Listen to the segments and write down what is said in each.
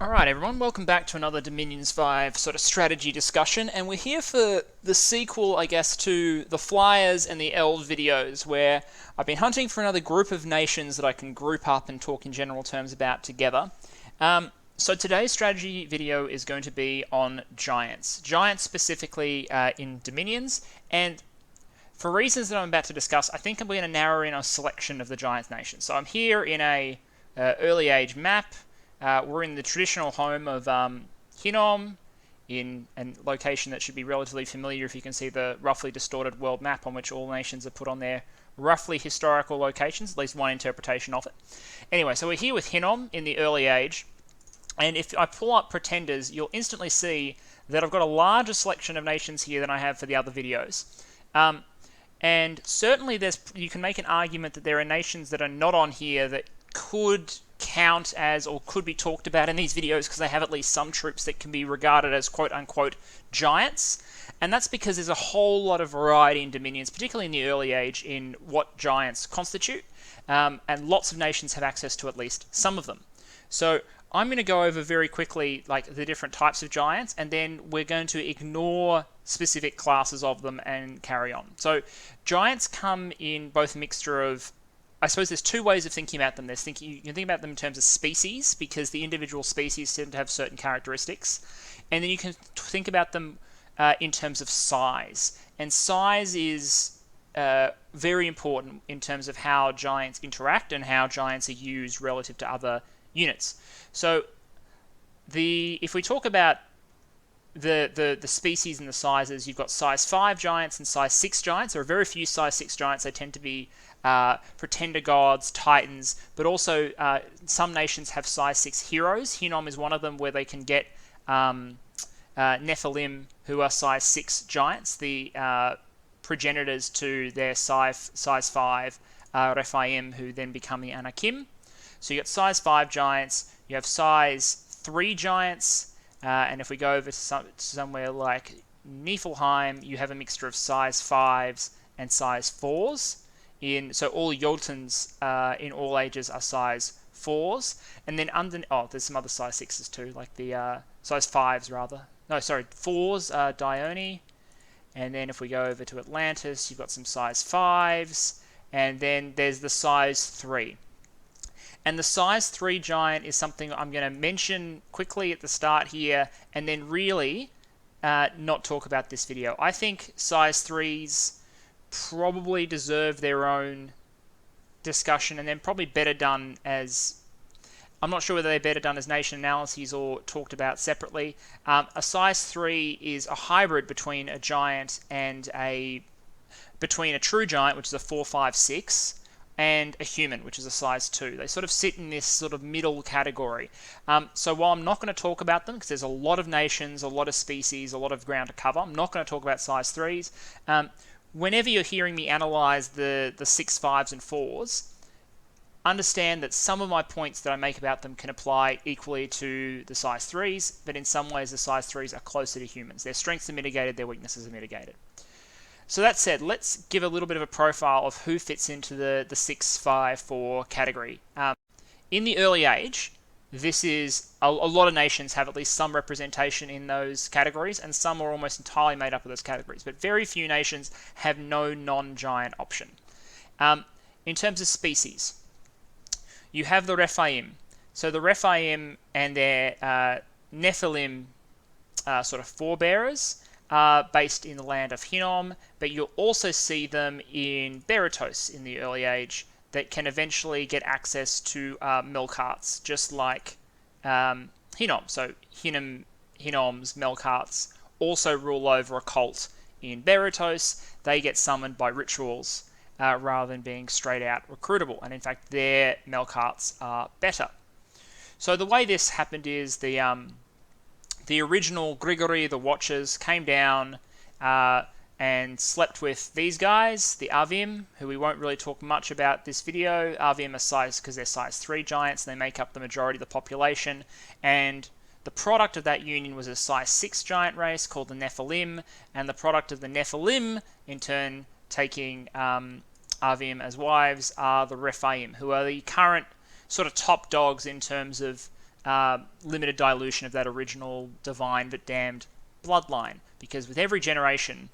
Alright everyone, welcome back to another Dominions 5 sort of strategy discussion, and we're here for the sequel, I guess, to the Flyers and the Elves videos, where I've been hunting for another group of nations that I can group up and talk in general terms about together. So today's strategy video is going to be on Giants. Giants specifically in Dominions, and for reasons that I'm about to discuss, I think I'm going to narrow in a selection of the Giants nations. So I'm here in a early age map. We're in the traditional home of Hinnom, in a location that should be relatively familiar if you can see the roughly distorted world map on which all nations are put on their roughly historical locations, at least one interpretation of it. Anyway, so we're here with Hinnom in the early age, and if I pull up pretenders, you'll instantly see that I've got a larger selection of nations here than I have for the other videos. And certainly you can make an argument that there are nations that are not on here that could count as or could be talked about in these videos because they have at least some troops that can be regarded as quote-unquote giants. And that's because there's a whole lot of variety in Dominions, particularly in the early age, in what giants constitute. And lots of nations have access to at least some of them. So I'm going to go over very quickly like the different types of giants, and then we're going to ignore specific classes of them and carry on. So giants come in both a mixture of, I suppose there's two ways of thinking about them. You can think about them in terms of species, because the individual species tend to have certain characteristics. And then you can think about them in terms of size. And size is very important in terms of how giants interact and how giants are used relative to other units. So if we talk about the species and the sizes, you've got size 5 giants and size 6 giants. There are very few size 6 giants. They tend to be pretender gods, titans, but also some nations have size 6 heroes. Hinnom is one of them, where they can get Nephilim, who are size 6 giants, the progenitors to their size 5 Rephaim, who then become the Anakim. So you got size 5 giants, you have size 3 giants, and if we go over to somewhere like Nephilim, you have a mixture of size 5s and size 4s. So all Jotuns in all ages are size 4s. And then there's some other size 6s too, like the size 5s rather. No, sorry, 4s, Dione. And then if we go over to Atlantis, you've got some size 5s. And then there's the size 3. And the size 3 giant is something I'm going to mention quickly at the start here, and then really not talk about this video. I think size 3s probably deserve their own discussion, and then probably better done as... I'm not sure whether they're better done as nation analyses or talked about separately. A size 3 is a hybrid between a giant and between a true giant, which is a 4, 5, 6, and a human, which is a size 2. They sort of sit in this sort of middle category. So while I'm not going to talk about them, because there's a lot of nations, a lot of species, a lot of ground to cover, I'm not going to talk about size 3s. Whenever you're hearing me analyze the 6, 5s, and 4s, understand that some of my points that I make about them can apply equally to the size 3s, but in some ways the size 3s are closer to humans. Their strengths are mitigated, their weaknesses are mitigated. So that said, let's give a little bit of a profile of who fits into the 6, 5, 4 category. In the early age, this is a lot of nations have at least some representation in those categories, and some are almost entirely made up of those categories. But very few nations have no non-giant option. In terms of species, you have the Rephaim. So the Rephaim and their Nephilim sort of forebearers are based in the land of Hinnom, but you'll also see them in Berytos in the early age that can eventually get access to Melkarts, just like Hinnom. So Hinnom's Melkarts also rule over a cult in Berytos. They get summoned by rituals rather than being straight out recruitable, and in fact their Melkarts are better. So the way this happened is the original Grigory, the Watchers, came down and slept with these guys, the Avim, who we won't really talk much about this video. Avim are size because they're size 3 giants, and they make up the majority of the population. And the product of that union was a size 6 giant race called the Nephilim, and the product of the Nephilim, in turn taking Avim as wives, are the Rephaim, who are the current sort of top dogs in terms of limited dilution of that original divine but damned bloodline, because with every generation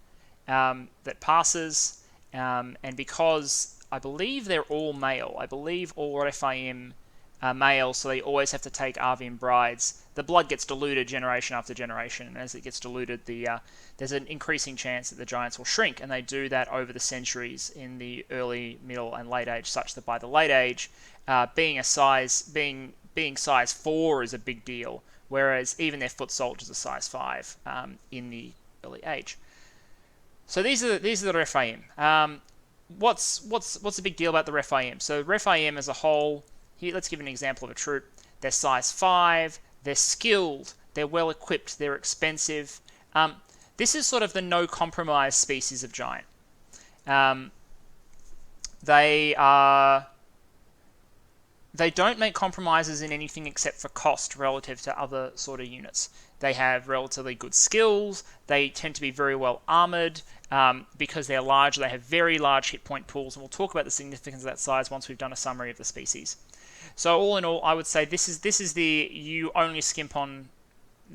that passes, and because I believe they're all male, I believe all Rephaim are male, so they always have to take Arvim brides, the blood gets diluted generation after generation, and as it gets diluted, there's an increasing chance that the giants will shrink, and they do that over the centuries in the early, middle, and late age, such that by the late age, being size 4 is a big deal, whereas even their foot soldiers are size 5 in the early age. So these are the Rephaim. What's the big deal about the Rephaim? So Rephaim as a whole, here let's give an example of a troop. They're size 5, they're skilled, they're well equipped, they're expensive. This is sort of the no compromise species of giant. They don't make compromises in anything except for cost relative to other sort of units. They have relatively good skills. They tend to be very well armored because they're large. They have very large hit point pools, and we'll talk about the significance of that size once we've done a summary of the species. So all in all, I would say this is the you only skimp on.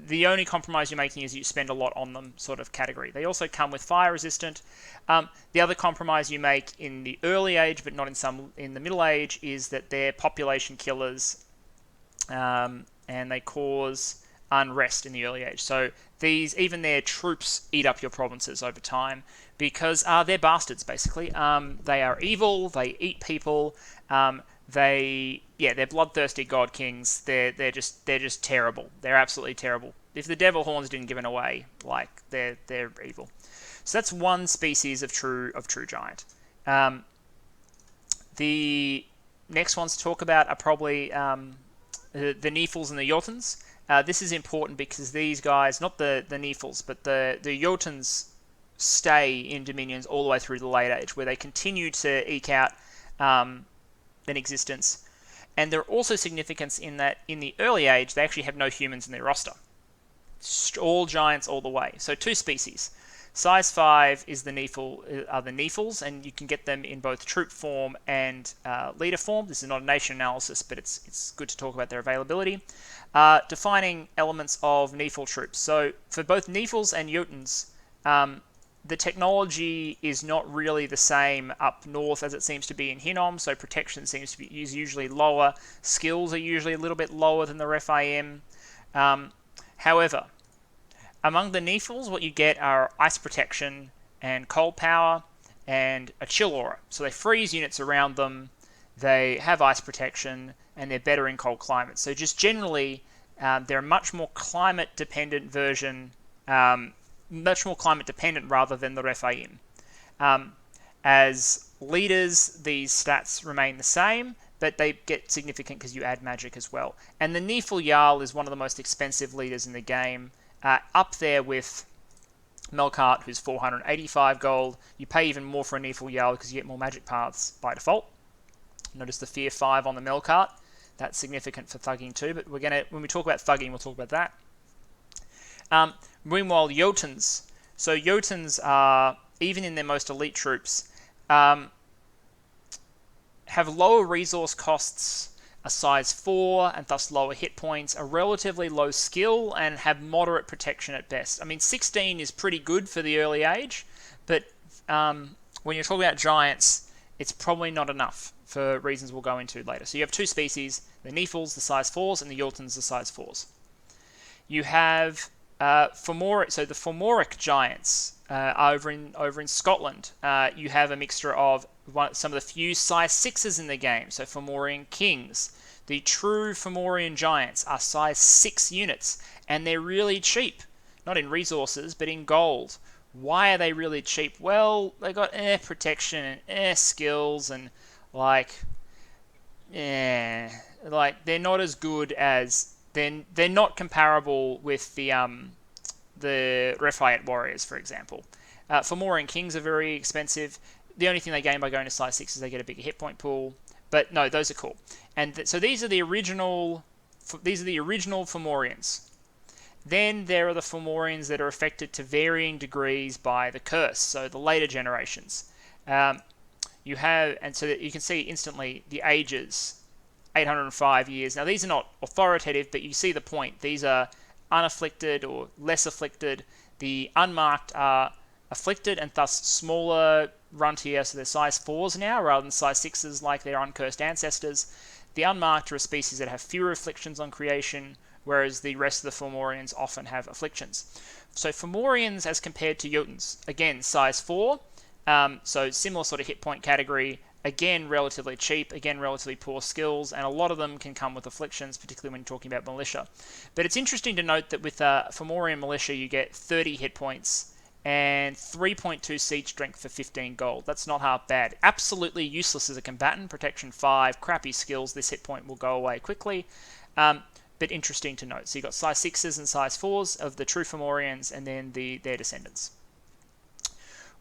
The only compromise you're making is you spend a lot on them sort of category. They also come with fire resistant. The other compromise you make in the early age, but not in the middle age, is that they're population killers, and they cause unrest in the early age. So even their troops eat up your provinces over time because they're bastards basically. They are evil. They eat people. They're bloodthirsty god kings. They're just terrible. They're absolutely terrible. If the devil horns didn't give it away, they're evil. So that's one species of true giant. The next ones to talk about are probably the Nephils and the Jotuns. This is important because these guys, not the Nephils, but the Jotuns stay in dominions all the way through the late age, where they continue to eke out an existence. And they're also significant in that in the early age, they actually have no humans in their roster. All giants all the way. So two species. Size 5 is the Nephils, and you can get them in both troop form and leader form. This is not a nation analysis, but it's good to talk about their availability. Defining elements of Nephil troops. So for both Nephils and Jotuns, the technology is not really the same up north as it seems to be in Hinnom, so protection is usually lower. Skills are usually a little bit lower than the Rephaim. However, among the Nephils, what you get are ice protection and cold power and a chill aura. So they freeze units around them, they have ice protection, and they're better in cold climates. So just generally, they're a much more climate-dependent version, much more climate-dependent rather than the Rephaim. As leaders, these stats remain the same, but they get significant because you add magic as well. And the Nephil Jarl is one of the most expensive leaders in the game, up there with Melkart, who's 485 gold. You pay even more for a Nephil Jarl because you get more magic paths by default. Notice the Fear 5 on the Melkart. That's significant for thugging too, but when we talk about thugging, we'll talk about that. Meanwhile, Jotuns. So Jotuns are, even in their most elite troops, have lower resource costs, a size 4, and thus lower hit points, a relatively low skill, and have moderate protection at best. I mean, 16 is pretty good for the early age, but when you're talking about giants, it's probably not enough for reasons we'll go into later. So you have two species, the Nephils, the size 4s, and the Jotuns, the size 4s. You have Fomoria, so the Fomoric giants over in Scotland. You have a mixture of some of the few size 6s in the game, so Fomorian kings. The true Fomorian giants are size 6 units, and they're really cheap. Not in resources, but in gold. Why are they really cheap? Well, they got protection and skills, and they're not as good as they're not comparable with the Rephaim warriors, for example. Fomorian kings are very expensive. The only thing they gain by going to size 6 is they get a bigger hit point pool. But no, those are cool. And so these are the original Fomorians. Then there are the Fomorians that are affected to varying degrees by the curse, so the later generations. And so that you can see instantly the ages 805 years. Now, these are not authoritative, but you see the point. These are unafflicted or less afflicted. The unmarked are afflicted and thus smaller runtier, so they're size 4s now rather than size 6s like their uncursed ancestors. The unmarked are a species that have fewer afflictions on creation, whereas the rest of the Fomorians often have afflictions. So Fomorians as compared to Jotuns, again, size 4, so similar sort of hit point category, again, relatively cheap, again, relatively poor skills, and a lot of them can come with afflictions, particularly when you're talking about militia. But it's interesting to note that with Fomorian militia, you get 30 hit points and 3.2 siege strength for 15 gold. That's not half bad. Absolutely useless as a combatant. Protection 5, crappy skills. This hit point will go away quickly. But interesting to note. So you've got size 6s and size 4s of the true Fomorians, and then their descendants.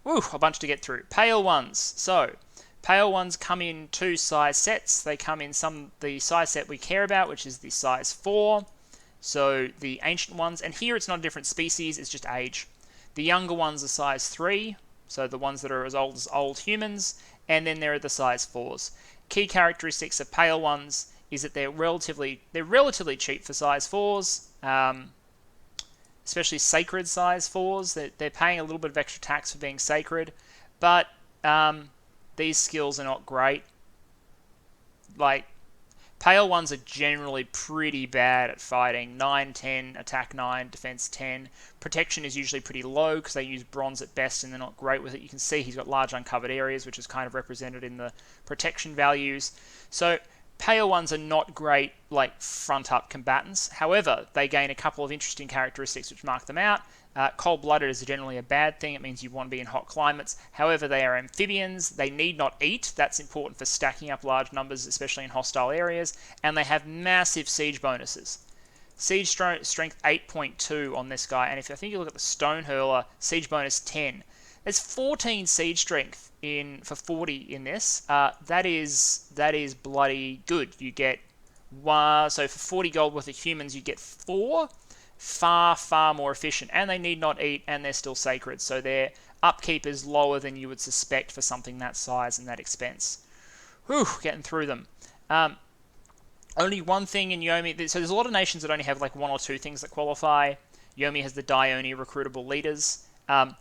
Woo, a bunch to get through. Pale ones. So, pale ones come in 2 size sets. They come in the size set we care about, which is the size 4. So, the ancient ones. And here it's not a different species, it's just age. The younger ones are size 3, so the ones that are as old humans, and then there are the size 4s. Key characteristics of pale ones is that they're relatively cheap for size 4s, especially sacred size 4s. They're paying a little bit of extra tax for being sacred, but these skills are not great. Like, pale ones are generally pretty bad at fighting. 9, 10, attack 9, defense 10. Protection is usually pretty low because they use bronze at best and they're not great with it. You can see he's got large uncovered areas, which is kind of represented in the protection values. So pale ones are not great, like, front-up combatants. However, they gain a couple of interesting characteristics which mark them out. Cold-blooded is generally a bad thing. It means you want to be in hot climates. However, they are amphibians. They need not eat. That's important for stacking up large numbers, especially in hostile areas. And they have massive siege bonuses. Siege strength 8.2 on this guy. And if I think you look at the Stone Hurler, siege bonus 10. There's 14 siege strength for 40 in this. That is bloody good. You get so for 40 gold worth of humans, you get 4. Far more efficient, and they need not eat, and they're still sacred, so their upkeep is lower than you would suspect for something that size and that expense. Whew, getting through them. Only one thing in Yomi, so there's a lot of nations that only have like 1 or 2 things that qualify. Yomi has the Dione recruitable leaders, but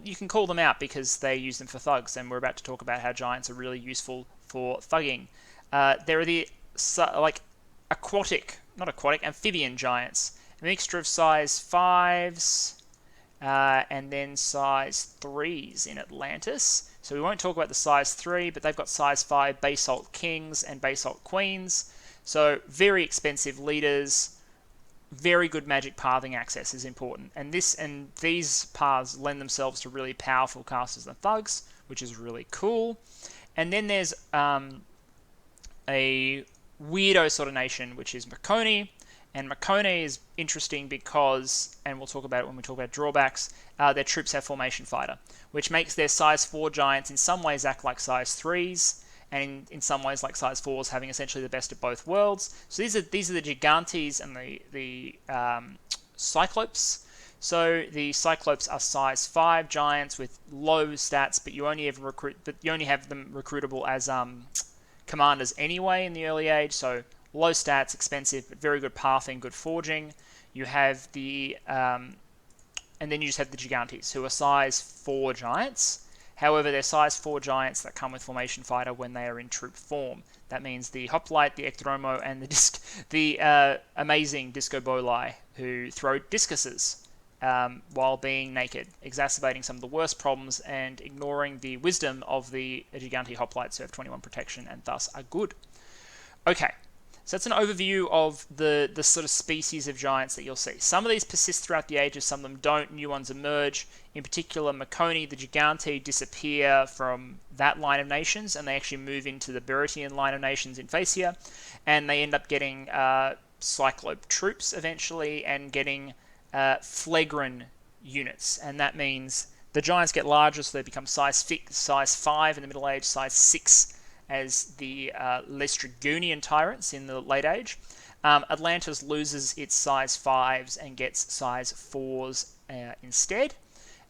you can call them out because they use them for thugs, and we're about to talk about how giants are really useful for thugging. There are the amphibian giants. A mixture of size 5s and then size 3s in Atlantis. So we won't talk about the size 3, but they've got size 5 basalt kings and basalt queens. So very expensive leaders. Very good magic pathing access is important. And these paths lend themselves to really powerful casters and thugs, which is really cool. And then there's a weirdo sort of nation, which is Mekone. And Mekone is interesting because, and we'll talk about it when we talk about drawbacks, their troops have formation fighter, which makes their size 4 giants in some ways act like size 3s, and in some ways like size 4s, having essentially the best of both worlds. So these are the Gigantes and the Cyclops. So the Cyclops are size 5 giants with low stats, but you only have them recruitable as commanders anyway in the early age. So low stats, expensive, but very good pathing, good forging. You have and then you just have the Gigantes, who are size 4 giants. However, they're size 4 giants that come with Formation Fighter when they are in troop form. That means the Hoplite, the Ectrodromo, and the amazing Disco Bolai, who throw discuses while being naked, exacerbating some of the worst problems and ignoring the wisdom of the Gigante Hoplites, who have 21 protection and thus are good. Okay. So that's an overview of the sort of species of giants that you'll see. Some of these persist throughout the ages, some of them don't, new ones emerge. In particular, Mekone, the Gigante, disappear from that line of nations, and they actually move into the Berytian line of nations in Phaecia, and they end up getting Cyclope troops eventually, and getting Phlegron units, and that means the giants get larger, so they become size 5 in the Middle Age, size 6 as the Lestrygonian tyrants in the late age. Atlantis loses its size 5s and gets size 4s instead,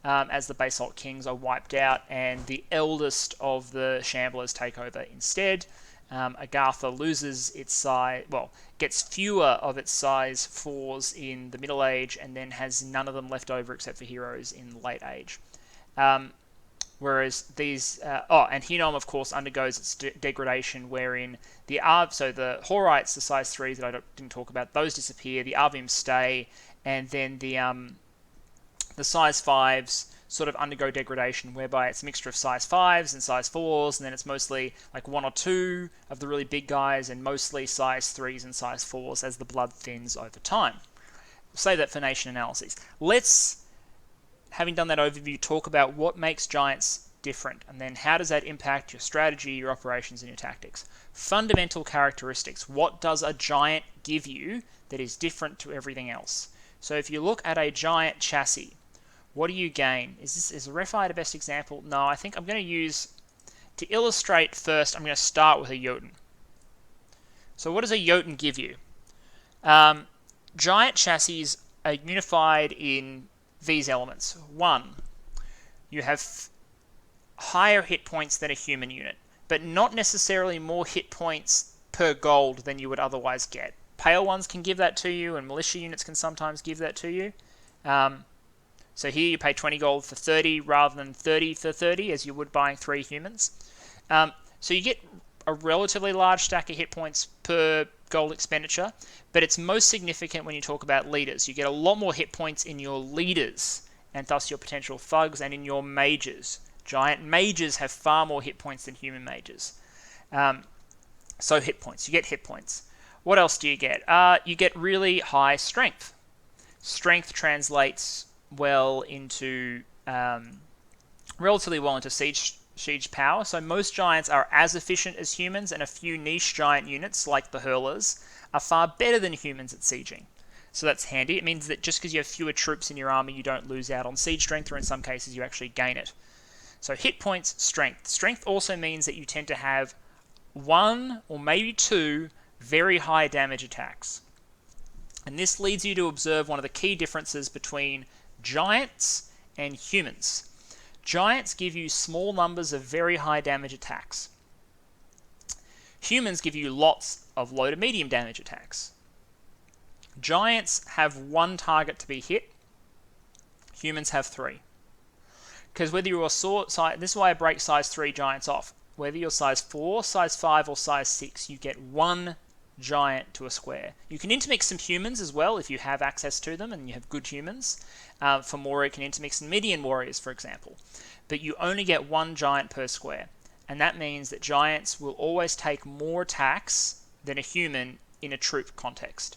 as the Basalt Kings are wiped out and the eldest of the Shamblers take over instead. Agartha loses its size, well, gets fewer of its size 4s in the Middle Age, and then has none of them left over except for heroes in the Late Age. Whereas these, and Hinnom, of course, undergoes its degradation, wherein the Horites, the size 3s that I didn't talk about, those disappear, the Arvim stay, and then the size 5s sort of undergo degradation, whereby it's a mixture of size 5s and size 4s, and then it's mostly like 1 or 2 of the really big guys, and mostly size 3s and size 4s as the blood thins over time. We'll save that for nation analyses. Let's, having done that overview, talk about what makes giants different, and then how does that impact your strategy, your operations, and your tactics. Fundamental characteristics. What does a giant give you that is different to everything else? So if you look at a giant chassis, what do you gain? Is a Rephi the best example? No, I think I'm going to use, to illustrate first, I'm going to start with a Jotun. So what does a Jotun give you? Giant chassis are unified in these elements. 1, you have higher hit points than a human unit, but not necessarily more hit points per gold than you would otherwise get. Pale ones can give that to you, and militia units can sometimes give that to you. So here you pay 20 gold for 30 rather than 30 for 30, as you would buying 3 humans. So you get a relatively large stack of hit points per gold expenditure, but it's most significant when you talk about leaders. You get a lot more hit points in your leaders, and thus your potential thugs, and in your mages. Giant mages have far more hit points than human mages. So hit points. You get hit points. What else do you get? You get really high strength. Strength translates well into relatively well into siege power. So most giants are as efficient as humans, and a few niche giant units like the hurlers are far better than humans at sieging. So that's handy. It means that just because you have fewer troops in your army, you don't lose out on siege strength, or in some cases you actually gain it. So hit points, strength. Strength also means that you tend to have 1 or maybe 2 very high damage attacks. And this leads you to observe one of the key differences between giants and humans. Giants give you small numbers of very high damage attacks. Humans give you lots of low to medium damage attacks. Giants have 1 target to be hit. Humans have 3. Because whether you're this is why I break size 3 giants off. Whether you're size 4, size 5, or size 6, you get 1 giant to a square. You can intermix some humans as well if you have access to them and you have good humans. Fomoria can intermix Median warriors, for example. But you only get 1 giant per square. And that means that giants will always take more attacks than a human in a troop context.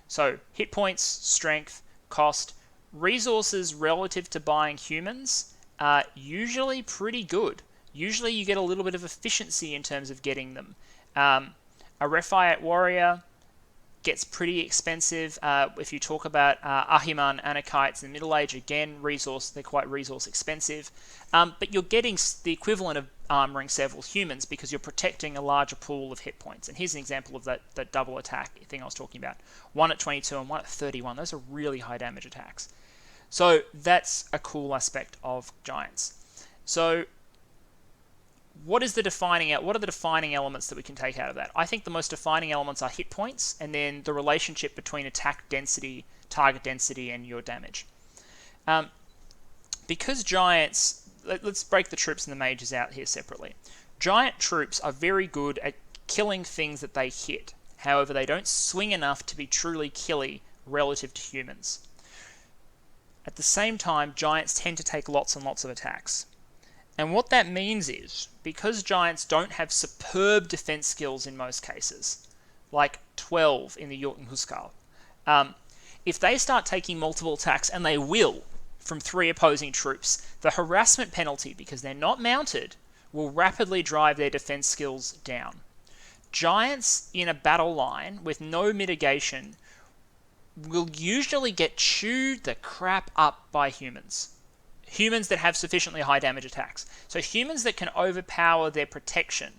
So hit points, strength, cost, resources relative to buying humans are usually pretty good. Usually you get a little bit of efficiency in terms of getting them. A Rephi warrior gets pretty expensive. If you talk about Ahiman Anakites in the Middle Age, again, they're quite resource expensive. But you're getting the equivalent of armoring several humans because you're protecting a larger pool of hit points. And here's an example of that double attack thing I was talking about. 1 at 22 and 1 at 31. Those are really high damage attacks. So that's a cool aspect of giants. So what are the defining elements that we can take out of that? I think the most defining elements are hit points, and then the relationship between attack density, target density, and your damage. Because giants, let's break the troops and the mages out here separately. Giant troops are very good at killing things that they hit. However, they don't swing enough to be truly killy relative to humans. At the same time, giants tend to take lots and lots of attacks. And what that means is, because giants don't have superb defense skills in most cases, like 12 in the Jotun Huskar, if they start taking multiple attacks, and they will, from 3 opposing troops, the harassment penalty, because they're not mounted, will rapidly drive their defense skills down. Giants in a battle line with no mitigation will usually get chewed the crap up by humans. Humans that have sufficiently high damage attacks. So humans that can overpower their protection,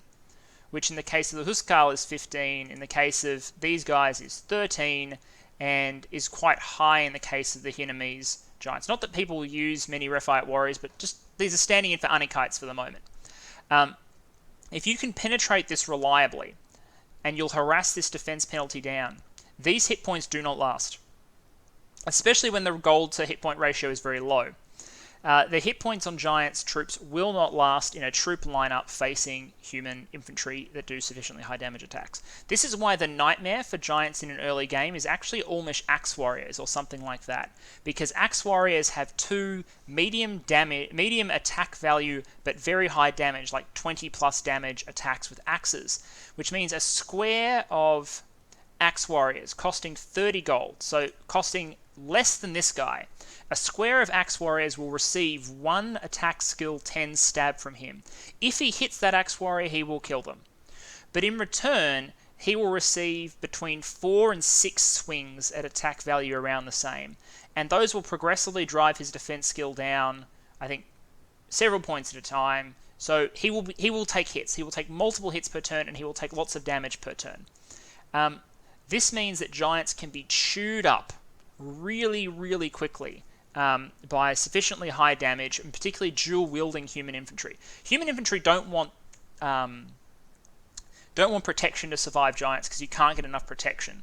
which in the case of the Huskar is 15, in the case of these guys is 13, and is quite high in the case of the Hinnomese giants. Not that people will use many Rephite warriors, but just these are standing in for Anakites for the moment. If you can penetrate this reliably, and you'll harass this defense penalty down, these hit points do not last, especially when the gold to hit point ratio is very low. The hit points on Giants troops will not last in a troop lineup facing human infantry that do sufficiently high damage attacks. This is why the nightmare for Giants in an early game is actually Ormish Axe Warriors or something like that, because Axe Warriors have 2 medium attack value but very high damage, like 20 plus damage attacks with axes, which means a square of Axe Warriors costing 30 gold, so costing less than this guy. A square of Axe Warriors will receive 1 attack skill 10 stab from him. If he hits that Axe Warrior, he will kill them. But in return, he will receive between 4 and 6 swings at attack value around the same. And those will progressively drive his defense skill down, I think, several points at a time. So he will take hits. He will take multiple hits per turn, and he will take lots of damage per turn. This means that Giants can be chewed up really, really quickly by sufficiently high damage, and particularly dual-wielding human infantry. Human infantry don't want protection to survive Giants because you can't get enough protection.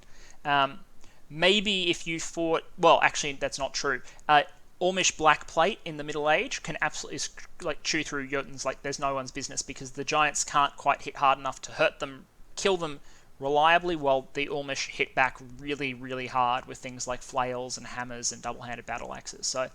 Maybe if you fought... Well, actually, that's not true. Ormish Black Plate in the Middle Age can absolutely chew through Jotuns like there's no one's business, because the Giants can't quite hit hard enough to hurt them, kill them reliably, while the Ormish hit back really, really hard with things like flails and hammers and double-handed battle axes. So,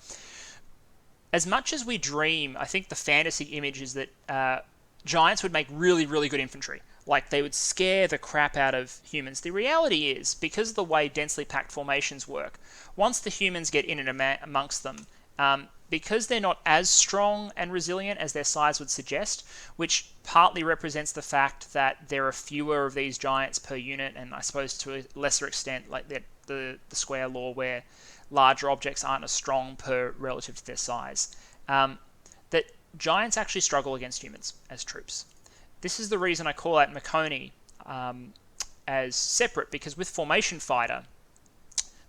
as much as we dream, I think the fantasy image is that Giants would make really, really good infantry. Like, they would scare the crap out of humans. The reality is, because of the way densely packed formations work, once the humans get in and amongst them, because they're not as strong and resilient as their size would suggest, which partly represents the fact that there are fewer of these giants per unit, and I suppose to a lesser extent, like the square law where larger objects aren't as strong relative to their size, that giants actually struggle against humans as troops. This is the reason I call out Mekone as separate, because with Formation Fighter,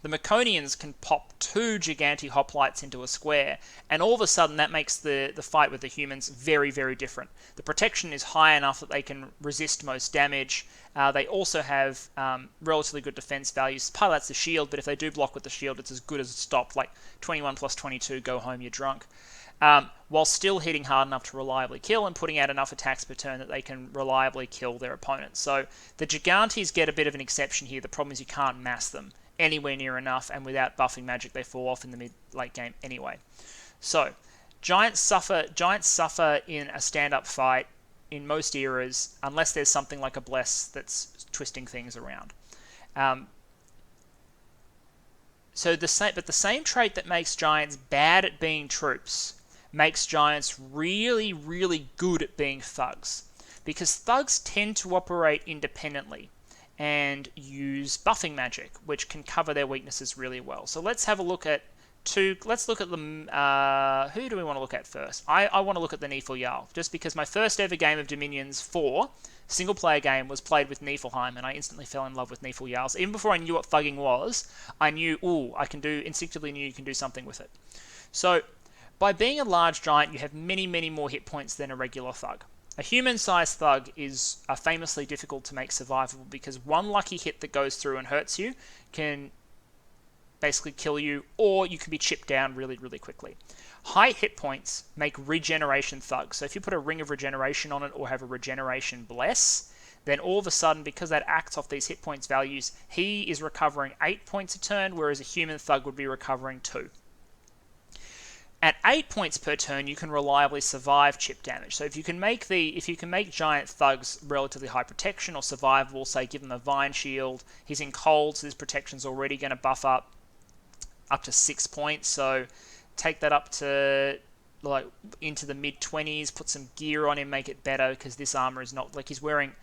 the Mekonians can pop 2 Giganti hoplites into a square, and all of a sudden that makes the fight with the humans very, very different. The protection is high enough that they can resist most damage. They also have relatively good defense values. Part of that's the shield, but if they do block with the shield, it's as good as a stop, like 21 plus 22, go home, you're drunk. While still hitting hard enough to reliably kill and putting out enough attacks per turn that they can reliably kill their opponents. So the Gigantes get a bit of an exception here. The problem is you can't mass them anywhere near enough, and without buffing magic they fall off in the mid-late game anyway. So Giants suffer in a stand-up fight in most eras, unless there's something like a Bless that's twisting things around. But the same trait that makes Giants bad at being troops makes Giants really, really good at being thugs, because thugs tend to operate independently and use buffing magic, which can cover their weaknesses really well. So let's have a look at let's look at them. Who do we want to look at first? I want to look at the Nephilim, just because my first ever game of Dominions 4, single player game, was played with Niflheim, and I instantly fell in love with Nephilim. Even before I knew what thugging was, I knew, instinctively knew you can do something with it. So, by being a large giant, you have many, many more hit points than a regular thug. A human-sized thug is famously difficult to make survivable, because one lucky hit that goes through and hurts you can basically kill you, or you can be chipped down really, really quickly. High hit points make regeneration thugs. So if you put a ring of regeneration on it or have a regeneration bless, then all of a sudden, because that acts off these hit points values, he is recovering 8 points a turn, whereas a human thug would be recovering 2. At 8 points per turn, you can reliably survive chip damage. So if you can make giant thugs relatively high protection or survivable, say give him a vine shield, he's in cold, so his protection's already going to buff up to 6 points. So take that up to into the mid 20s, put some gear on him, make it better, because this armor is not he's wearing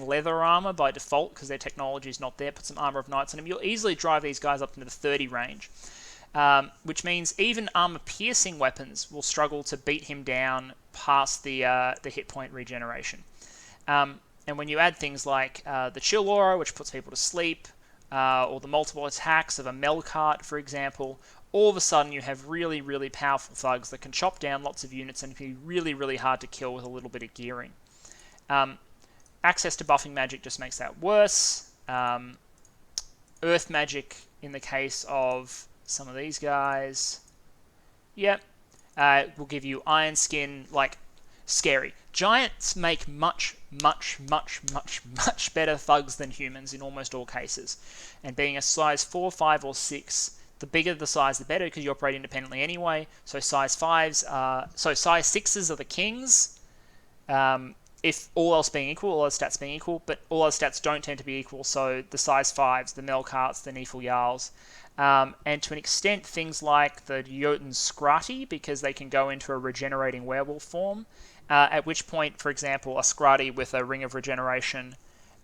leather armor by default because their technology is not there. Put some armor of knights on him. You'll easily drive these guys up into the 30 range. Which means even armor-piercing weapons will struggle to beat him down past the hit point regeneration. And when you add things like the Chill Aura, which puts people to sleep, or the multiple attacks of a Melkart, for example, all of a sudden you have really, really powerful thugs that can chop down lots of units and can be really, really hard to kill with a little bit of gearing. Access to buffing magic just makes that worse. Earth magic in the case of some of these guys. Yep. Will give you iron skin, like, scary. Giants make much better thugs than humans in almost all cases. And being a size 4, 5, or 6, the bigger the size, the better, because you operate independently anyway. So size 6s are the kings. If all else being equal, all other stats being equal, but all other stats don't tend to be equal, so the size 5s, the Melkarts, the Nephil Jarls, and to an extent things like the Jotun Scrati, because they can go into a regenerating werewolf form, at which point, for example, a Scrati with a Ring of Regeneration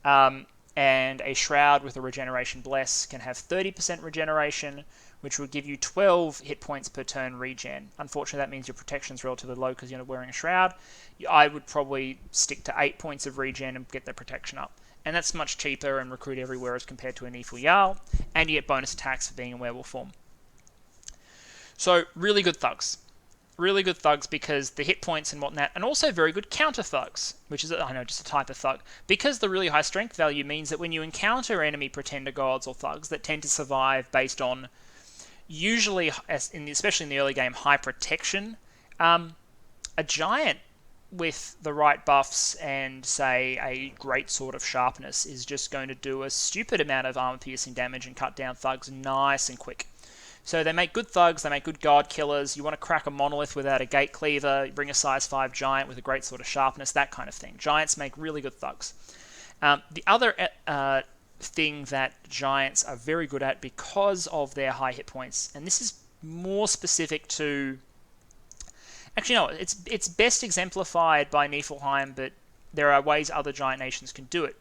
and a Shroud with a Regeneration Bless can have 30% regeneration, which will give you 12 hit points per turn regen. Unfortunately, that means your protection's relatively low because you're not wearing a Shroud. I would probably stick to 8 points of regen and get the protection up. And that's much cheaper and recruit everywhere as compared to a Nephil Jarl, and you get bonus attacks for being in werewolf form. So, really good thugs. Really good thugs because the hit points and whatnot, and also very good counter thugs, which is, I know, just a type of thug. Because the really high strength value means that when you encounter enemy pretender gods or thugs that tend to survive based on, usually, especially in the early game, high protection, a giant with the right buffs and, say, a great sword of sharpness is just going to do a stupid amount of armor-piercing damage and cut down thugs nice and quick. So they make good thugs, they make good guard killers. You want to crack a monolith without a gate cleaver, you bring a size 5 giant with a great sword of sharpness, that kind of thing. Giants make really good thugs. The other thing that giants are very good at because of their high hit points, and this is more specific to... Actually, no, it's best exemplified by Niflheim, but there are ways other giant nations can do it.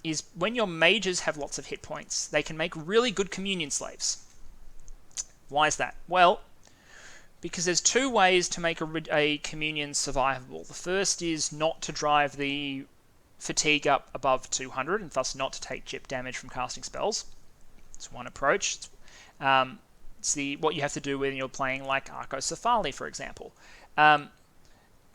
Is when your mages have lots of hit points, they can make really good communion slaves. Why is that? Well, because there's two ways to make a communion survivable. The first is not to drive the fatigue up above 200, and thus not to take chip damage from casting spells. It's one approach. It's what you have to do when you're playing like Arcocephali, for example. I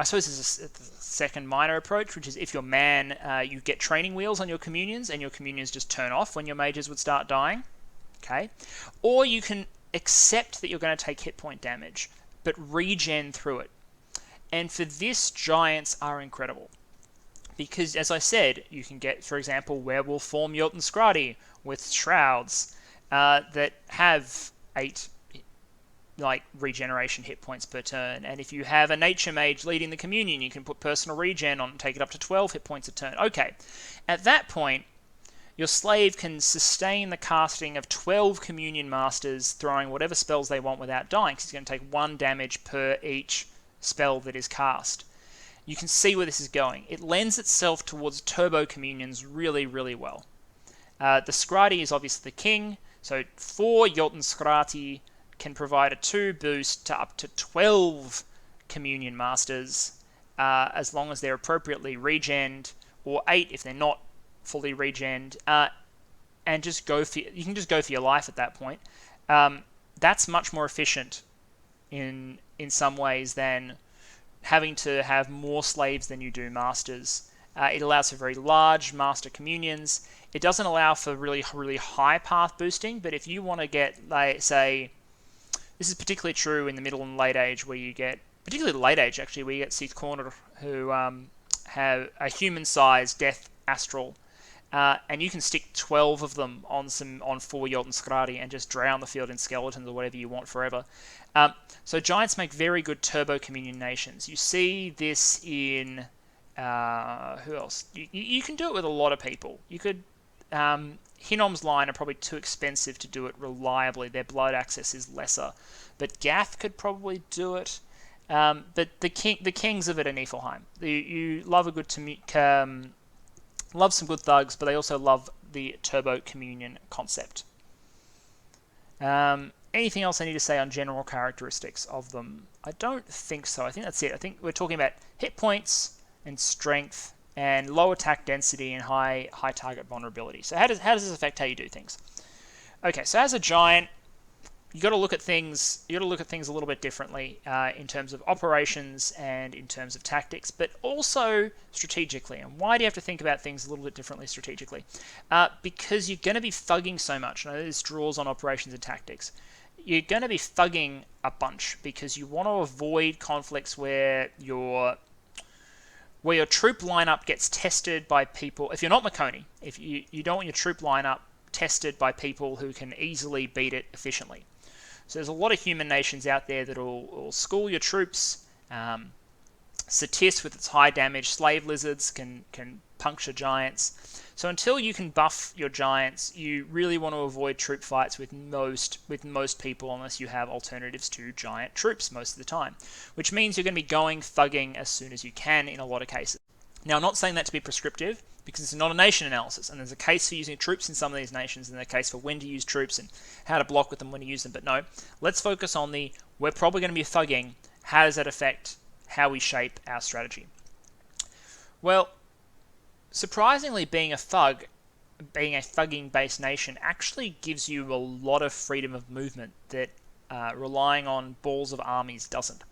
suppose there's a second minor approach, which is if you're man, you get training wheels on your communions, and your communions just turn off when your mages would start dying. Okay, or you can accept that you're going to take hit point damage, but regen through it. And for this, giants are incredible. Because, as I said, you can get, for example, werewolf form Jotun Scrati with shrouds that have 8 regeneration hit points per turn. And if you have a nature mage leading the communion, you can put personal regen on and take it up to 12 hit points a turn. Okay, at that point, your slave can sustain the casting of 12 communion masters, throwing whatever spells they want without dying, because he's going to take 1 damage per each spell that is cast. You can see where this is going. It lends itself towards turbo communions really, really well. The Scrati is obviously the king, so 4 Jotun Scrati can provide a 2 boost to up to 12 communion masters, as long as they're appropriately regened, or 8 if they're not fully regened, and just you can just go for your life at that point. That's much more efficient in some ways than having to have more slaves than you do masters. It allows for very large master communions. It doesn't allow for really, really high path boosting, but if you want to get, say, this is particularly true in the middle and late age, where you get, particularly the late age actually, where you get Sith Corner who have a human-sized Death Astral, and you can stick 12 of them on 4 Jotun Scrati and just drown the field in skeletons or whatever you want forever. So giants make very good turbo communion nations. You see this in... who else? You can do it with a lot of people. You could... Hinnom's line are probably too expensive to do it reliably. Their blood access is lesser. But Gath could probably do it. But the kings of it are Niflheim. You love a good... love some good thugs, but they also love the turbo communion concept. Anything else I need to say on general characteristics of them? I don't think so. I think that's it. I think we're talking about hit points and strength and low attack density and high target vulnerability. So how does this affect how you do things? Okay, so as a giant, you got to look at things. You got to look at things a little bit differently in terms of operations and in terms of tactics, but also strategically. And why do you have to think about things a little bit differently strategically? Because you're going to be thugging so much. Now, this draws on operations and tactics. You're going to be thugging a bunch because you want to avoid conflicts where your troop lineup gets tested by people. If you're not Mekone, if you don't want your troop lineup tested by people who can easily beat it efficiently. So there's a lot of human nations out there that will school your troops. Satis with its high damage, slave lizards can puncture giants. So until you can buff your giants, you really want to avoid troop fights with most people unless you have alternatives to giant troops most of the time. Which means you're going to be going thugging as soon as you can in a lot of cases. Now, I'm not saying that to be prescriptive, because it's not a nation analysis, and there's a case for using troops in some of these nations, and there's a case for when to use troops and how to block with them when to use them. But no, let's focus on we're probably going to be thugging. How does that affect how we shape our strategy? Well, surprisingly, being a thugging-based nation actually gives you a lot of freedom of movement that relying on balls of armies doesn't.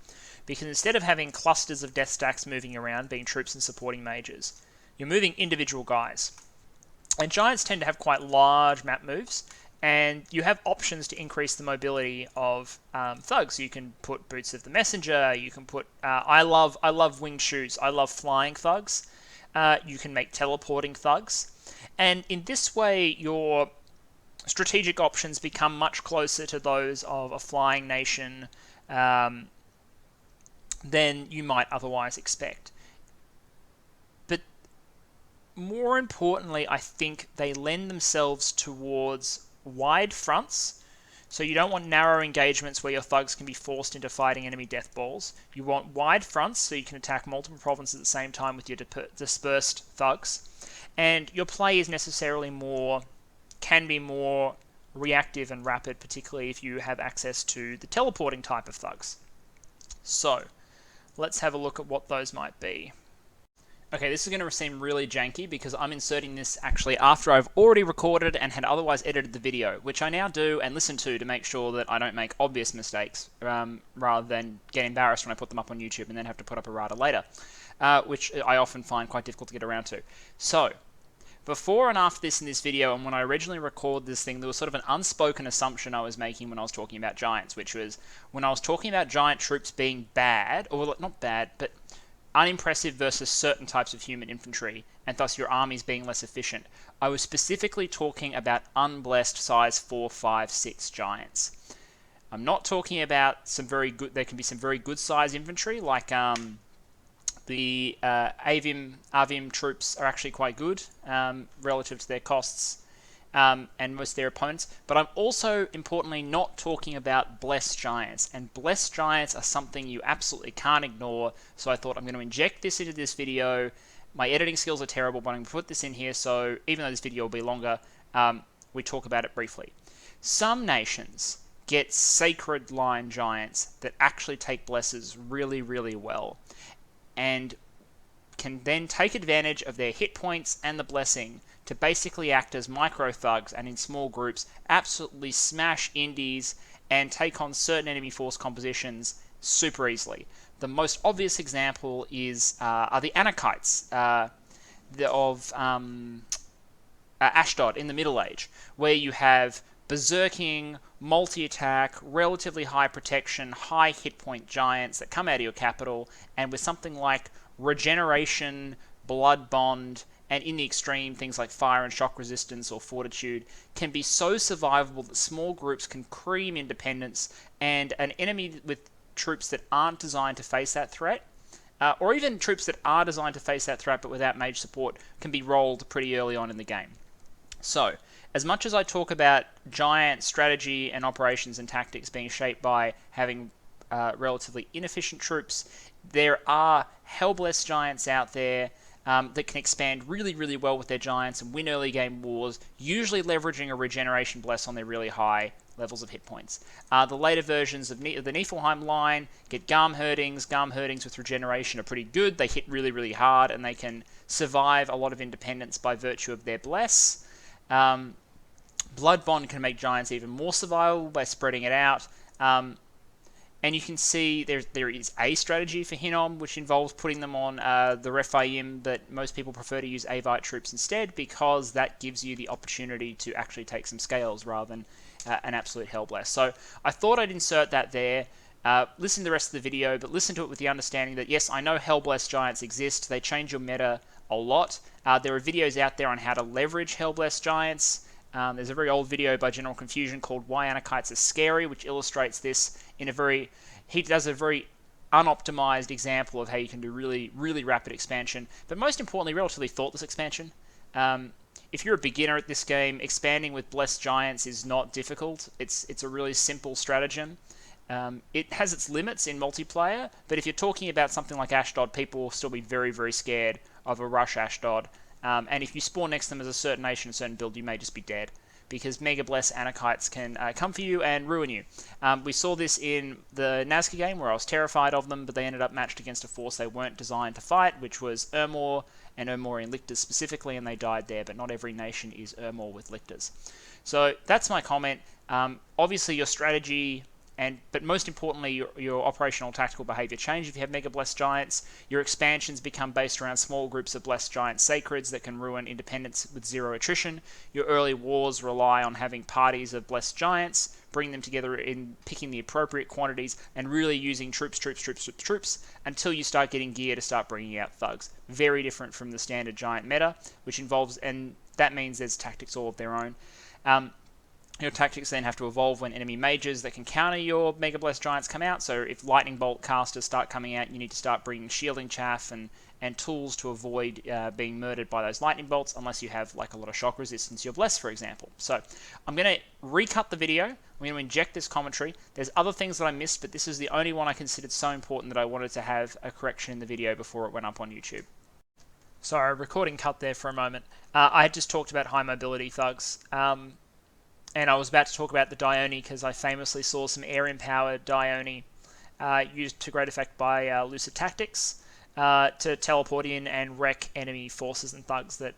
Because instead of having clusters of death stacks moving around, being troops and supporting mages, you're moving individual guys. And giants tend to have quite large map moves, and you have options to increase the mobility of thugs. You can put Boots of the Messenger, you can put... I love winged shoes, I love flying thugs. You can make teleporting thugs. And in this way, your strategic options become much closer to those of a flying nation than you might otherwise expect. But more importantly, I think they lend themselves towards wide fronts. So you don't want narrow engagements where your thugs can be forced into fighting enemy death balls. You want wide fronts so you can attack multiple provinces at the same time with your dispersed thugs. And your play is necessarily can be more reactive and rapid, particularly if you have access to the teleporting type of thugs. So, let's have a look at what those might be. Okay, this is going to seem really janky because I'm inserting this actually after I've already recorded and had otherwise edited the video, which I now do and listen to make sure that I don't make obvious mistakes, rather than get embarrassed when I put them up on YouTube and then have to put up errata later, which I often find quite difficult to get around to. So, before and after this in this video, and when I originally recorded this thing, there was sort of an unspoken assumption I was making when I was talking about giants, which was when I was talking about giant troops being bad, or not bad, but unimpressive versus certain types of human infantry, and thus your armies being less efficient, I was specifically talking about unblessed size 4, 5, 6 giants. I'm not talking about there can be some very good size infantry, like the Avim troops are actually quite good relative to their costs and most of their opponents. But I'm also, importantly, not talking about blessed giants. And blessed giants are something you absolutely can't ignore. So I thought I'm going to inject this into this video. My editing skills are terrible, but I'm going to put this in here so even though this video will be longer, we talk about it briefly. Some nations get sacred line giants that actually take blesses really, really well, and can then take advantage of their hit points and the blessing to basically act as micro thugs and in small groups absolutely smash indies and take on certain enemy force compositions super easily. The most obvious example are the Anakites of Ashdod in the Middle Age, where you have berserking, multi-attack, relatively high protection, high hit point giants that come out of your capital, and with something like regeneration, blood bond, and in the extreme, things like fire and shock resistance or fortitude, can be so survivable that small groups can cream independence, and an enemy with troops that aren't designed to face that threat, or even troops that are designed to face that threat but without mage support, can be rolled pretty early on in the game. So, as much as I talk about giant strategy and operations and tactics being shaped by having relatively inefficient troops, there are hell-blessed giants out there that can expand really, really well with their giants and win early game wars, usually leveraging a regeneration bless on their really high levels of hit points. The later versions of the Niflheim line get Garm Herdings. Garm Herdings with regeneration are pretty good. They hit really, really hard, and they can survive a lot of independence by virtue of their bless. Blood Bond can make Giants even more survivable by spreading it out. And you can see there is a strategy for Hinnom, which involves putting them on the Rephaim, but most people prefer to use Avite troops instead, because that gives you the opportunity to actually take some scales rather than an absolute Hellblast. So I thought I'd insert that there. Listen to the rest of the video, but listen to it with the understanding that, yes, I know Hellblast Giants exist. They change your meta a lot. There are videos out there on how to leverage Hellblast Giants. There's a very old video by General Confusion called Why Anakites Are Scary, which illustrates this in a very... He does a very unoptimized example of how you can do really, really rapid expansion, but most importantly, relatively thoughtless expansion. If you're a beginner at this game, expanding with Blessed Giants is not difficult. It's a really simple stratagem. It has its limits in multiplayer, but if you're talking about something like Ashdod, people will still be very, very scared of a rush Ashdod. And if you spawn next to them as a certain nation, a certain build, you may just be dead, because Mega Bless Anakites can come for you and ruin you. We saw this in the Nazca game, where I was terrified of them, but they ended up matched against a force they weren't designed to fight, which was Urmor and Urmorian Lictors specifically, and they died there, but not every nation is Urmor with Lictors. So that's my comment. Obviously, your strategy... But most importantly, your operational tactical behavior change if you have Mega Blessed Giants. Your expansions become based around small groups of Blessed Giant Sacreds that can ruin independence with 0 attrition. Your early wars rely on having parties of Blessed Giants, bring them together in picking the appropriate quantities, and really using troops until you start getting gear to start bringing out thugs. Very different from the standard Giant meta, which involves, and that means there's tactics all of their own. Your tactics then have to evolve when enemy mages that can counter your Mega Blessed Giants come out. So if Lightning Bolt casters start coming out, you need to start bringing Shielding Chaff and tools to avoid being murdered by those Lightning Bolts, unless you have like a lot of shock resistance, you're blessed, for example. So I'm going to recut the video. I'm going to inject this commentary. There's other things that I missed, but this is the only one I considered so important that I wanted to have a correction in the video before it went up on YouTube. Sorry, recording cut there for a moment. I had just talked about high mobility thugs. And I was about to talk about the Dione, because I famously saw some air-empowered Dione used to great effect by Lucid Tactics to teleport in and wreck enemy forces and thugs that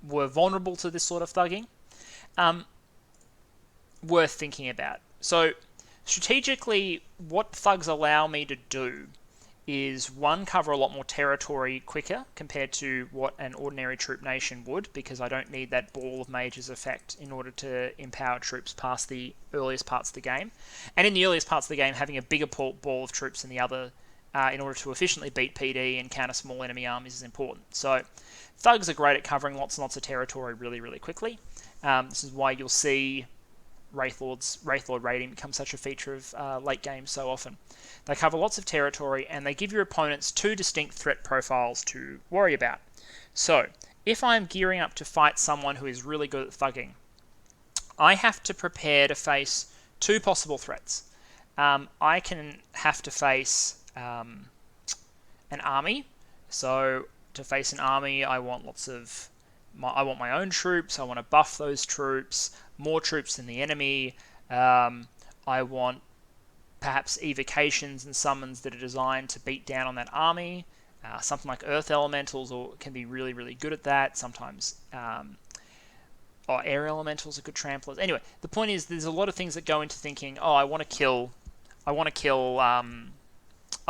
were vulnerable to this sort of thugging. Worth thinking about. So, strategically, what thugs allow me to do is, one, cover a lot more territory quicker compared to what an ordinary troop nation would, because I don't need that ball of mages effect in order to empower troops past the earliest parts of the game. And in the earliest parts of the game, having a bigger ball of troops than the other in order to efficiently beat PD and counter small enemy armies is important. So thugs are great at covering lots and lots of territory really, really quickly. This is why you'll see Wraith Lord raiding become such a feature of late game so often. They cover lots of territory, and they give your opponents 2 distinct threat profiles to worry about. So, if I'm gearing up to fight someone who is really good at thugging, I have to prepare to face 2 possible threats. I can have to face an army. So, to face an army, I want I want my own troops. I want to buff those troops, more troops than the enemy. I want perhaps evocations and summons that are designed to beat down on that army. Something like Earth Elementals can be really, really good at that. Sometimes Air Elementals are good tramplers. Anyway, the point is, there's a lot of things that go into thinking, I want to kill a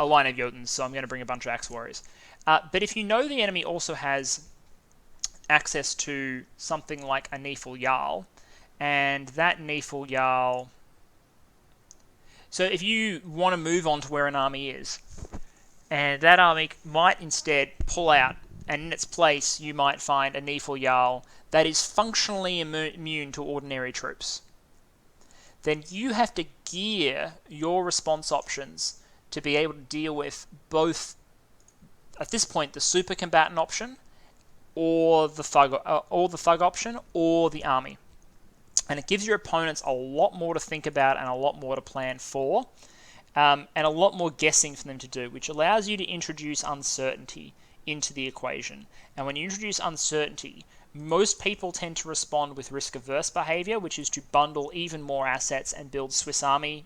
line of Jotuns, so I'm going to bring a bunch of Axe Warriors. But if you know the enemy also has access to something like a Nephil Jarl, and that Nephil Jarl... So if you want to move on to where an army is, and that army might instead pull out, and in its place you might find a Nephil Jarl that is functionally immune to ordinary troops, then you have to gear your response options to be able to deal with both, at this point, the super combatant option, or the thug option, or the army. And it gives your opponents a lot more to think about and a lot more to plan for, and a lot more guessing for them to do, which allows you to introduce uncertainty into the equation. And when you introduce uncertainty, most people tend to respond with risk-averse behavior, which is to bundle even more assets and build Swiss Army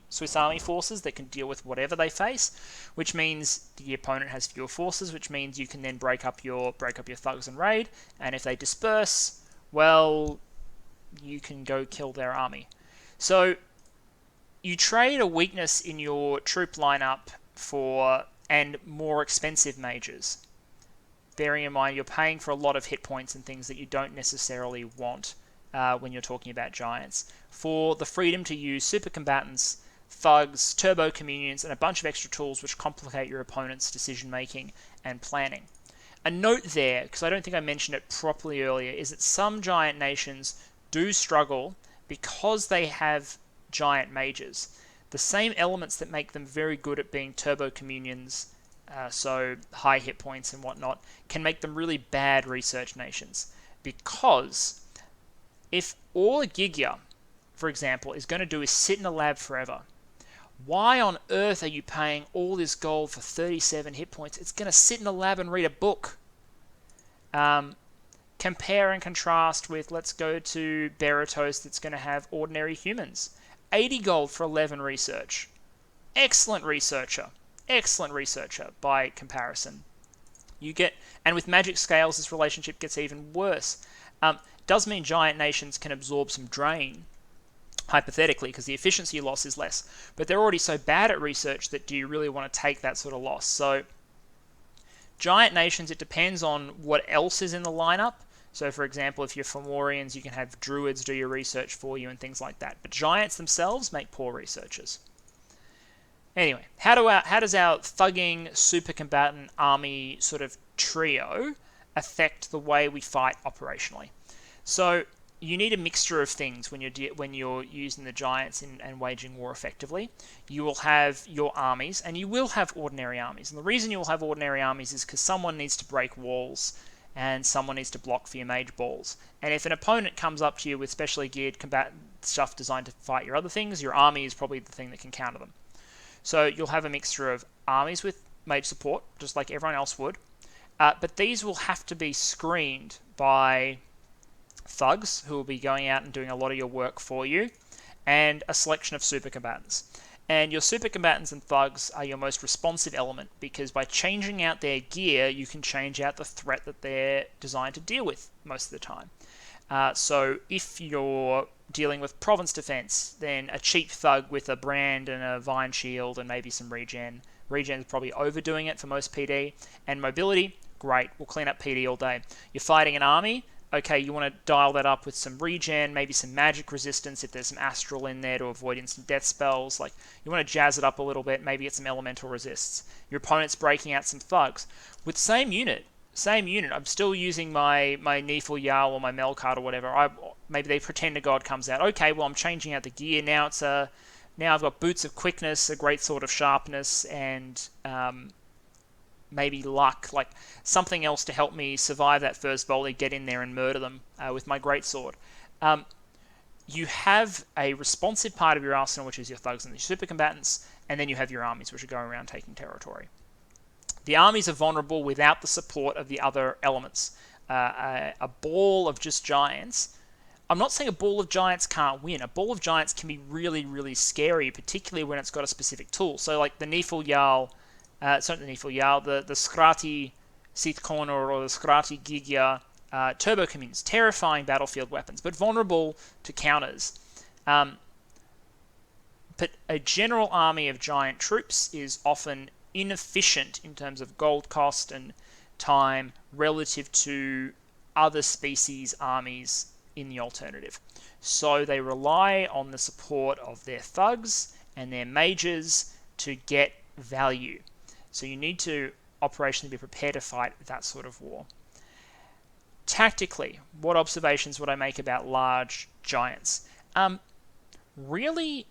forces that can deal with whatever they face, which means the opponent has fewer forces, which means you can then break up your thugs and raid, and if they disperse, well, you can go kill their army. So you trade a weakness in your troop lineup for and more expensive mages. Bearing in mind you're paying for a lot of hit points and things that you don't necessarily want when you're talking about giants, for the freedom to use super combatants, thugs, turbo communions, and a bunch of extra tools which complicate your opponent's decision making and planning. A note there, because I don't think I mentioned it properly earlier, is that some giant nations do struggle because they have giant mages. The same elements that make them very good at being turbo communions, so high hit points and whatnot, can make them really bad research nations. Because if all a Gigya, for example, is going to do is sit in a lab forever, why on earth are you paying all this gold for 37 hit points? It's going to sit in a lab and read a book. Compare and contrast with, let's go to Berytos, that's going to have ordinary humans. 80 gold for 11 research. Excellent researcher by comparison. And with magic scales, this relationship gets even worse. Does mean giant nations can absorb some drain, hypothetically, because the efficiency loss is less. But they're already so bad at research that do you really want to take that sort of loss? So giant nations, it depends on what else is in the lineup. So for example, if you're Fomorians, you can have druids do your research for you and things like that. But giants themselves make poor researchers. Anyway, how does our thugging super combatant army sort of trio affect the way we fight operationally? So you need a mixture of things when you're using the giants and waging war effectively. You will have your armies, and you will have ordinary armies. And the reason you will have ordinary armies is because someone needs to break walls and someone needs to block for your mage balls. And if an opponent comes up to you with specially geared combat stuff designed to fight your other things, your army is probably the thing that can counter them. So you'll have a mixture of armies with mage support, just like everyone else would. But these will have to be screened by thugs who will be going out and doing a lot of your work for you, and a selection of super combatants. And your super combatants and thugs are your most responsive element, because by changing out their gear, you can change out the threat that they're designed to deal with most of the time. So if you're dealing with province defense, then a cheap thug with a brand and a vine shield and maybe some regen. Regen is probably overdoing it for most PD. And mobility, great, we'll clean up PD all day. You're fighting an army, okay, you want to dial that up with some regen, maybe some magic resistance if there's some astral in there to avoid instant death spells. Like, you want to jazz it up a little bit, maybe get some elemental resists. Your opponent's breaking out some thugs. With same unit, I'm still using my Nephil Jarl or my Melkart or whatever. Maybe they pretend a god comes out. Okay, well, I'm changing out the gear. Now I've got boots of quickness, a great sword of sharpness, and maybe luck, like something else to help me survive that first volley, get in there and murder them with my greatsword. You have a responsive part of your arsenal, which is your thugs and the super combatants, and then you have your armies, which are going around taking territory. The armies are vulnerable without the support of the other elements. A ball of just giants, I'm not saying a ball of giants can't win. A ball of giants can be really, really scary, particularly when it's got a specific tool. So like the Nephil Jarl, the Skrati Sithkonor or the Skrati Gigya turbo communes, terrifying battlefield weapons, but vulnerable to counters. But a general army of giant troops is often inefficient in terms of gold cost and time relative to other species armies in the alternative. So they rely on the support of their thugs and their mages to get value. So you need to operationally be prepared to fight that sort of war. Tactically, what observations would I make about large giants? Really,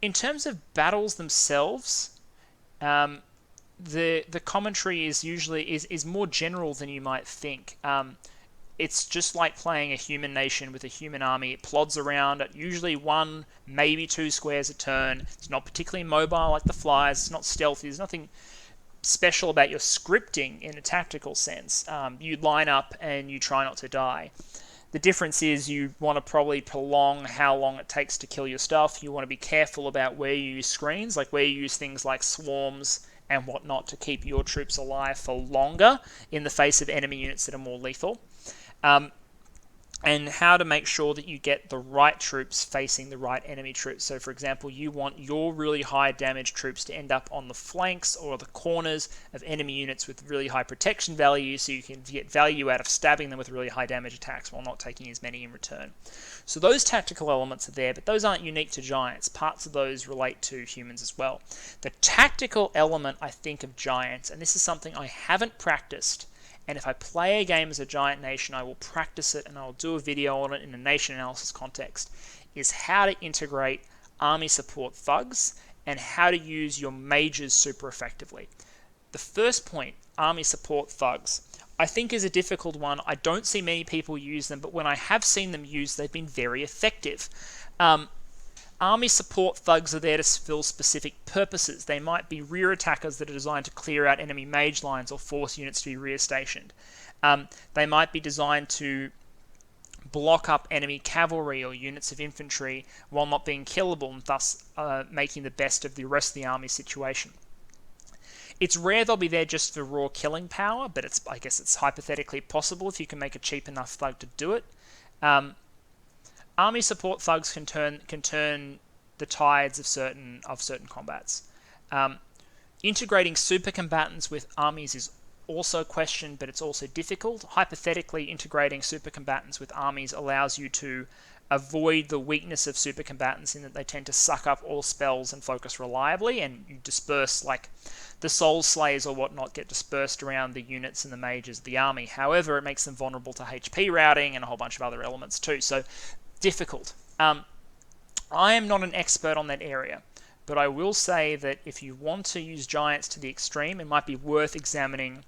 in terms of battles themselves, the commentary is usually more general than you might think. It's just like playing a human nation with a human army. It plods around at usually 1, maybe 2 squares a turn. It's not particularly mobile like the flies. It's not stealthy. There's nothing special about your scripting in a tactical sense. You line up and you try not to die. The difference is you want to probably prolong how long it takes to kill your stuff. You want to be careful about where you use screens, like where you use things like swarms and whatnot to keep your troops alive for longer in the face of enemy units that are more lethal. and how to make sure that you get the right troops facing the right enemy troops. So for example, you want your really high damage troops to end up on the flanks or the corners of enemy units with really high protection value, so you can get value out of stabbing them with really high damage attacks while not taking as many in return. So those tactical elements are there, but those aren't unique to giants. Parts of those relate to humans as well. The tactical element, I think, of giants, and this is something I haven't practiced, and if I play a game as a giant nation, I will practice it and I will do a video on it in a nation analysis context, is how to integrate army support thugs and how to use your mages super effectively. The first point, army support thugs, I think is a difficult one. I don't see many people use them, but when I have seen them used, they've been very effective. Army support thugs are there to fill specific purposes. They might be rear attackers that are designed to clear out enemy mage lines or force units to be rear stationed. They might be designed to block up enemy cavalry or units of infantry while not being killable, and thus making the best of the rest of the army situation. It's rare they'll be there just for raw killing power, but I guess it's hypothetically possible if you can make a cheap enough thug to do it. Army support thugs can turn the tides of certain combats. Integrating super combatants with armies is also questioned, but it's also difficult. Hypothetically, integrating super combatants with armies allows you to avoid the weakness of super combatants in that they tend to suck up all spells and focus reliably, and you disperse, like the soul slayers or whatnot get dispersed around the units and the mages of the army. However, it makes them vulnerable to HP routing and a whole bunch of other elements too. So difficult. I am not an expert on that area, but I will say that if you want to use giants to the extreme, it might be worth examining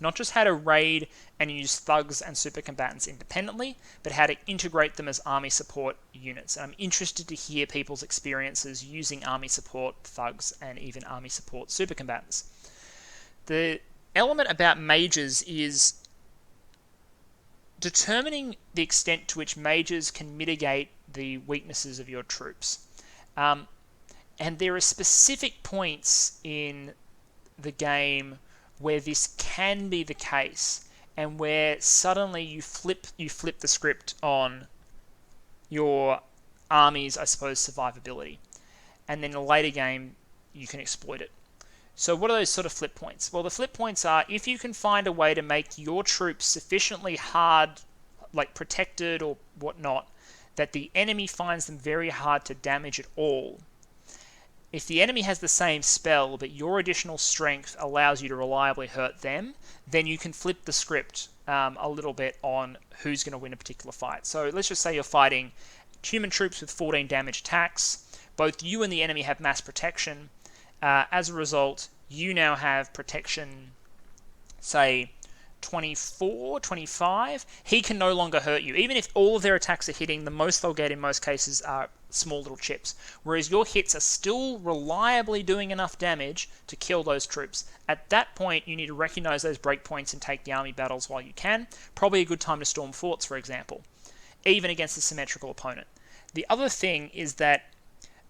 not just how to raid and use thugs and super combatants independently, but how to integrate them as army support units. And I'm interested to hear people's experiences using army support thugs and even army support super combatants. The element about mages is determining the extent to which mages can mitigate the weaknesses of your troops. And there are specific points in the game where this can be the case, and where suddenly you flip the script on your army's, I suppose, survivability. And then in a later game, you can exploit it. So what are those sort of flip points? Well, the flip points are if you can find a way to make your troops sufficiently hard, like protected or whatnot, that the enemy finds them very hard to damage at all. If the enemy has the same spell, but your additional strength allows you to reliably hurt them, then you can flip the script a little bit on who's going to win a particular fight. So let's just say you're fighting human troops with 14 damage attacks. Both you and the enemy have mass protection. As a result, you now have protection, say, 24, 25. He can no longer hurt you. Even if all of their attacks are hitting, the most they'll get in most cases are small little chips. Whereas your hits are still reliably doing enough damage to kill those troops. At that point, you need to recognize those breakpoints and take the army battles while you can. Probably a good time to storm forts, for example, even against a symmetrical opponent. The other thing is that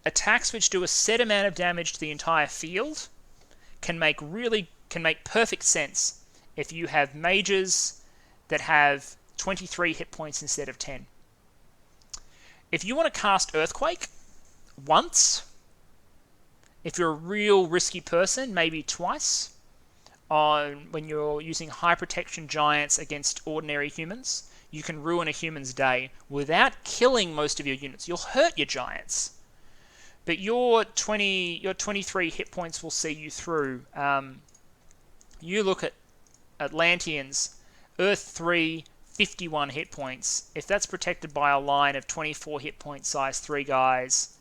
attacks which do a set amount of damage to the entire field can make perfect sense if you have mages that have 23 hit points instead of 10. If you want to cast Earthquake once, if you're a real risky person, maybe twice, when you're using high protection giants against ordinary humans, you can ruin a human's day without killing most of your units. You'll hurt your giants, but your 23 hit points will see you through. You look at Atlanteans, Earth 3, 51 hit points. If that's protected by a line of 24 hit point size 3 guys,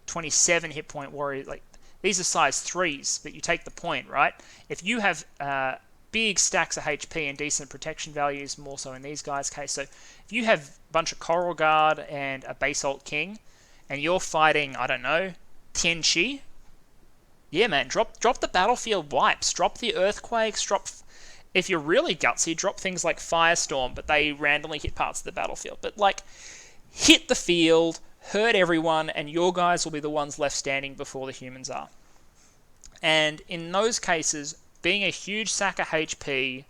27 hit point warriors, like these are size 3s, but you take the point, right? If you have big stacks of HP and decent protection values, more so in these guys' case, so if you have a bunch of Coral Guard and a Basalt King, and you're fighting, I don't know, Tianchi, yeah, man, drop the battlefield wipes, drop the earthquakes, if you're really gutsy, drop things like Firestorm, but they randomly hit parts of the battlefield. But, like, hit the field, hurt everyone, and your guys will be the ones left standing before the humans are. And in those cases, being a huge sack of HP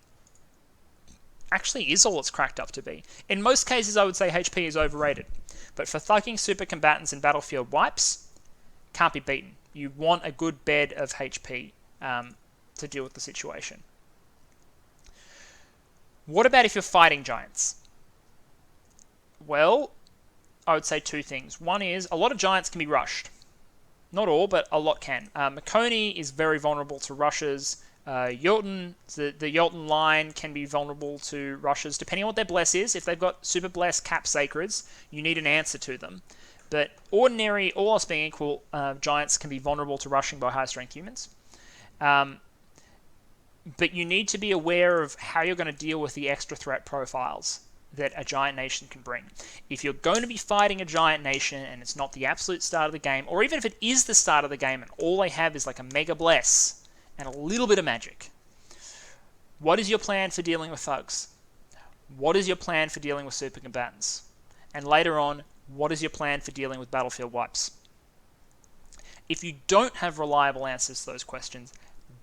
actually is all it's cracked up to be. In most cases, I would say HP is overrated. But for thugging super combatants and battlefield wipes, can't be beaten. You want a good bed of HP to deal with the situation. What about if you're fighting giants? Well, I would say two things. One is, a lot of giants can be rushed. Not all, but a lot can. Mekone is very vulnerable to rushes. Jotun, the Jotun line can be vulnerable to rushes, depending on what their bless is. If they've got super bless cap sacreds, you need an answer to them. But ordinary, all else being equal, giants can be vulnerable to rushing by high strength humans. But you need to be aware of how you're going to deal with the extra threat profiles that a giant nation can bring. If you're going to be fighting a giant nation and it's not the absolute start of the game, or even if it is the start of the game and all they have is like a mega bless and a little bit of magic, what is your plan for dealing with thugs? What is your plan for dealing with super combatants? And later on, what is your plan for dealing with battlefield wipes? If you don't have reliable answers to those questions,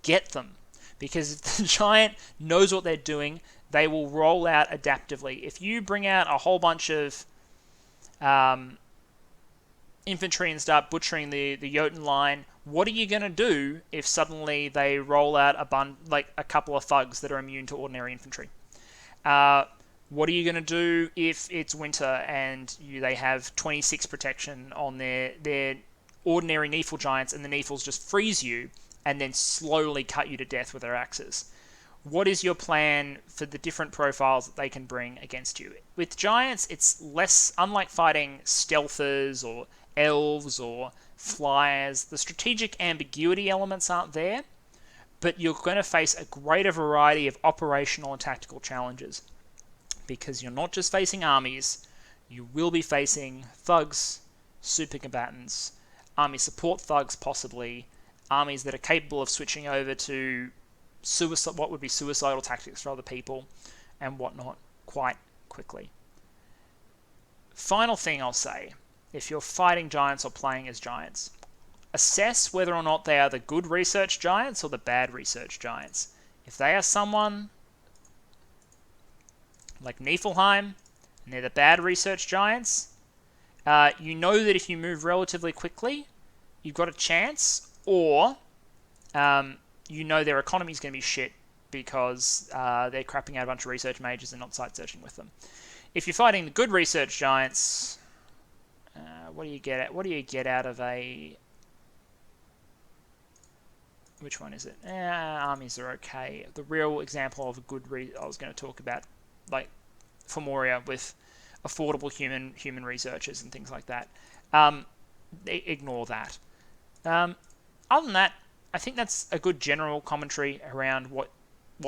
get them. Because if the giant knows what they're doing, they will roll out adaptively. If you bring out a whole bunch of infantry and start butchering the Jotun line, what are you going to do if suddenly they roll out a couple of thugs that are immune to ordinary infantry? What are you going to do if it's winter and they have 26 protection on their ordinary Nephil giants and the Nephils just freeze you and then slowly cut you to death with their axes? What is your plan for the different profiles that they can bring against you? With giants, it's less, unlike fighting stealthers or elves or flyers, the strategic ambiguity elements aren't there, but you're going to face a greater variety of operational and tactical challenges. Because you're not just facing armies, you will be facing thugs, super combatants, army support thugs possibly, armies that are capable of switching over to what would be suicidal tactics for other people and whatnot quite quickly. Final thing I'll say, if you're fighting giants or playing as giants, assess whether or not they are the good research giants or the bad research giants. If they are someone like Niflheim and they're the bad research giants, you know that if you move relatively quickly, you've got a chance, or you know their economy is going to be shit because they're crapping out a bunch of research mages and not site searching with them. If you're fighting the good research giants, what do you get out of a... Which one is it? Armies are okay. The real example of a good I was going to talk about, like Fomoria with affordable human researchers and things like that. Ignore that. Other than that, I think that's a good general commentary around what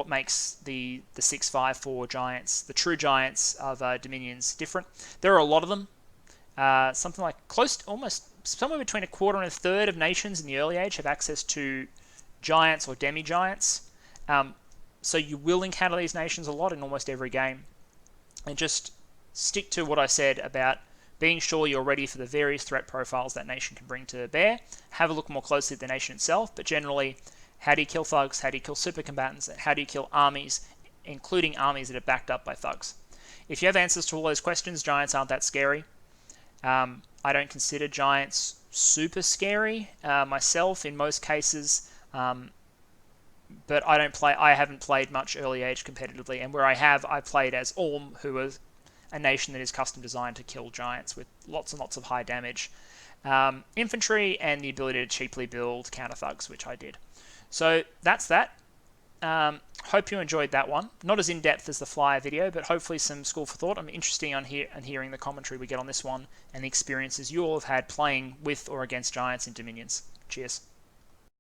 makes the 6-5-4 giants, the true giants of Dominions, different. There are a lot of them. Something like almost somewhere between a quarter and a third of nations in the early age have access to giants or demi-giants. So you will encounter these nations a lot in almost every game. And just stick to what I said about being sure you're ready for the various threat profiles that nation can bring to bear. Have a look more closely at the nation itself, but generally, how do you kill thugs, how do you kill super combatants, and how do you kill armies, including armies that are backed up by thugs? If you have answers to all those questions, giants aren't that scary. I don't consider giants super scary myself in most cases, but I haven't played much early age competitively, and where I have, I played as Orm, who was a nation that is custom designed to kill giants with lots and lots of high damage infantry and the ability to cheaply build counter thugs, which I did. So that's that. Hope you enjoyed that one. Not as in-depth as the flyer video, but hopefully some school for thought. I'm interested in hearing the commentary we get on this one and the experiences you all have had playing with or against giants in Dominions. Cheers.